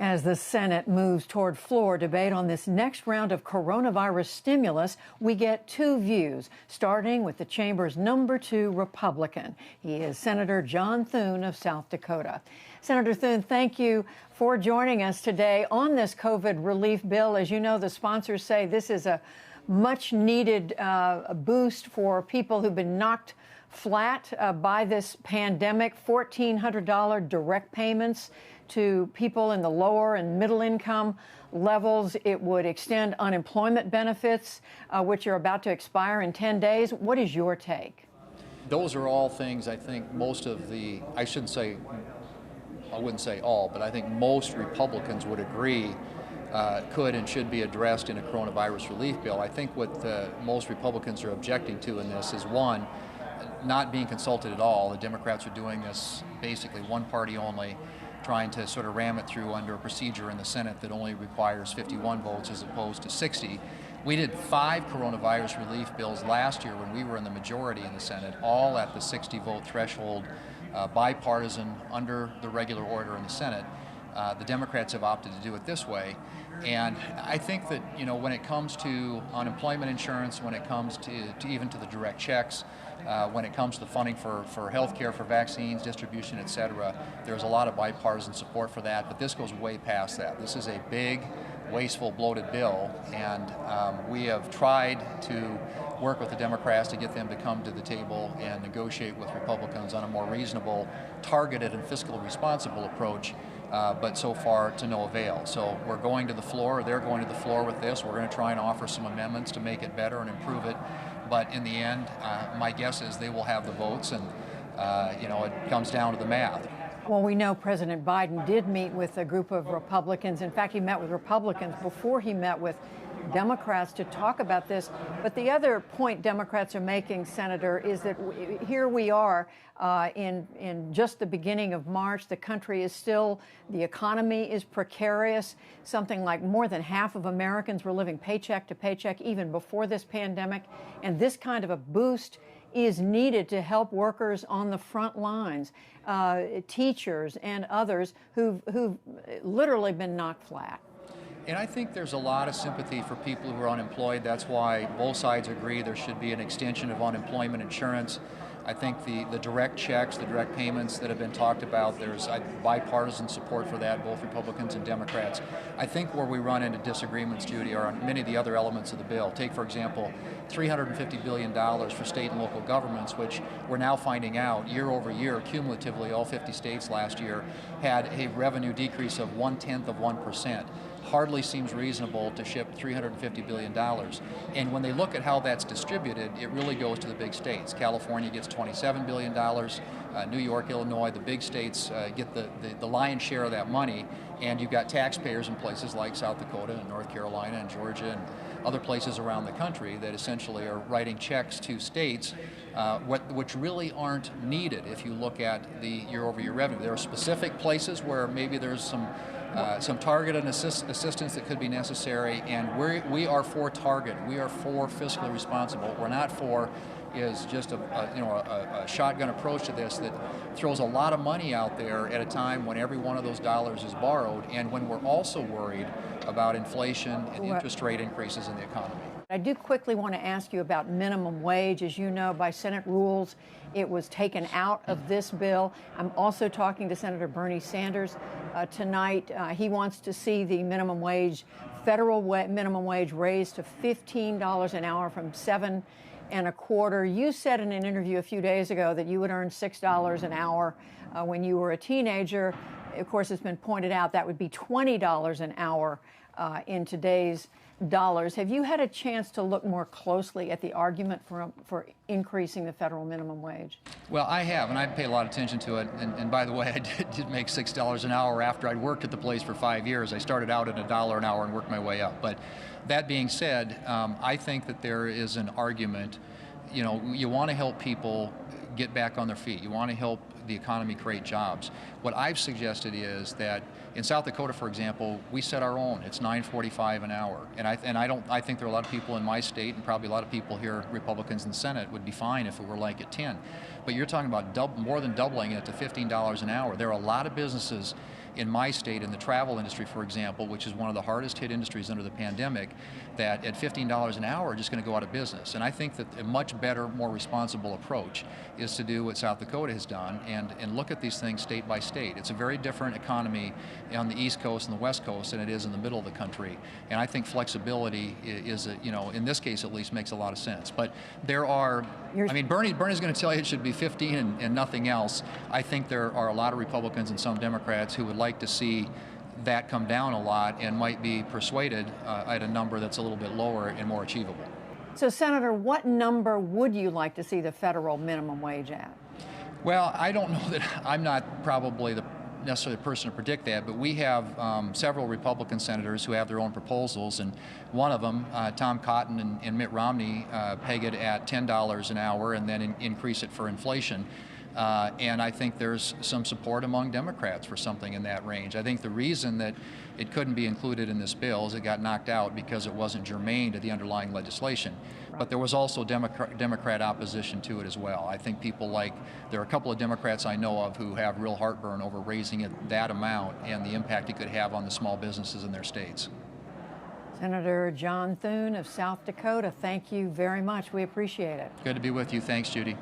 As the Senate moves toward floor debate on this next round of coronavirus stimulus, we get two views, starting with the chamber's number 2 Republican. He is Senator John Thune of South Dakota. Senator Thune, thank you for joining us today on this COVID relief bill. As you know, the sponsors say this is a much needed boost for people who've been knocked flat by this pandemic. $1,400 direct payments to people in the lower and middle income levels. It would extend unemployment benefits, which are about to expire in 10 days. What is your take? Those are all things I think most of the, I wouldn't say all, but I think most Republicans would agree could and should be addressed in a coronavirus relief bill. I think what most Republicans are objecting to in this is, one, not being consulted at all. The Democrats are doing this basically one party only, trying to sort of ram it through under a procedure in the Senate that only requires 51 votes as opposed to 60. We did 5 coronavirus relief bills last year when we were in the majority in the Senate, all at the 60-vote threshold, bipartisan, under the regular order in the Senate. The Democrats have opted to do it this way. And I think that, you know, when it comes to unemployment insurance, when it comes to even to the direct checks, when it comes to funding for health care, for vaccines, distribution, et cetera, there's a lot of bipartisan support for that, but this goes way past that. This is a big, wasteful, bloated bill, and we have tried to work with the Democrats to get them to come to the table and negotiate with Republicans on a more reasonable, targeted, and fiscally responsible approach. But so far to no avail. So we're going to the floor, they're going to the floor with this. We're going to try and offer some amendments to make it better and improve it. But in the end, my guess is they will have the votes, and you know, it comes down to the math. Well, we know President Biden did meet with a group of Republicans. In fact, he met with Republicans before he met with Democrats to talk about this. But the other point Democrats are making, Senator, is that here we are in just the beginning of March. The country is still, the economy is precarious. Something like more than half of Americans were living paycheck to paycheck even before this pandemic. And this kind of a boost is needed to help workers on the front lines, teachers and others who've literally been knocked flat. And I think there's a lot of sympathy for people who are unemployed. That's why both sides agree there should be an extension of unemployment insurance. I think the direct checks, the direct payments that have been talked about, there's bipartisan support for that, both Republicans and Democrats. I think where we run into disagreements, Judy, are on many of the other elements of the bill. Take, for example, $350 billion for state and local governments, which we're now finding out year over year, cumulatively, all 50 states last year had a revenue decrease of 0.1%. Hardly seems reasonable to ship $350 billion. And when they look at how that's distributed, it really goes to the big states. California gets $27 billion, New York, Illinois, the big states get the lion's share of that money, and you've got taxpayers in places like South Dakota and North Carolina and Georgia and other places around the country that essentially are writing checks to states which really aren't needed if you look at the year-over-year revenue. There are specific places where maybe there's some targeted assistance that could be necessary, and we are for target. We are for fiscally responsible. What we're not for is just a shotgun approach to this that throws a lot of money out there at a time when every one of those dollars is borrowed, and when we're also worried about inflation and interest rate increases in the economy. I do quickly want to ask you about minimum wage. As you know, by Senate rules, it was taken out of this bill. I'm also talking to Senator Bernie Sanders tonight. He wants to see the minimum wage, federal minimum wage, raised to $15 an hour from $7.25. You said in an interview a few days ago that you would earn $6 an hour when you were a teenager. Of course, it's been pointed out that would be $20 an hour in today's dollars. Have you had a chance to look more closely at the argument for increasing the federal minimum wage? Well, I have, and I pay a lot of attention to it. And by the way, I did make $6 an hour after I'd worked at the place for 5 years. I started out at $1 an hour and worked my way up. But that being said, I think that there is an argument. You know, you want to help people get back on their feet. You want to help the economy create jobs. What I've suggested is that in South Dakota, for example, we set our own. It's $9.45 an hour, and I think there are a lot of people in my state, and probably a lot of people here, Republicans in the Senate, would be fine if it were like at 10. But you're talking about more than doubling it to $15 an hour. There are a lot of businesses in my state, in the travel industry, for example, which is one of the hardest hit industries under the pandemic, that at $15 an hour are just going to go out of business. And I think that a much better, more responsible approach is to do what South Dakota has done and look at these things state by state. It's a very different economy on the East Coast and the West Coast than it is in the middle of the country. And I think flexibility is, in this case at least, makes a lot of sense. But there are, Bernie's going to tell you it should be 15 and nothing else. I think there are a lot of Republicans and some Democrats who would like to see that come down a lot and might be persuaded at a number that's a little bit lower and more achievable. So, Senator, what number would you like to see the federal minimum wage at? Well, I don't know that I'm not probably necessarily the person to predict that, but we have several Republican senators who have their own proposals, and one of them, Tom Cotton and Mitt Romney, peg it at $10 an hour and then increase it for inflation. And I think there's some support among Democrats for something in that range. I think the reason that it couldn't be included in this bill is it got knocked out because it wasn't germane to the underlying legislation. But there was also Democrat opposition to it as well. I think there are a couple of Democrats I know of who have real heartburn over raising it that amount and the impact it could have on the small businesses in their states. Senator John Thune of South Dakota, thank you very much. We appreciate it. Good to be with you. Thanks, Judy.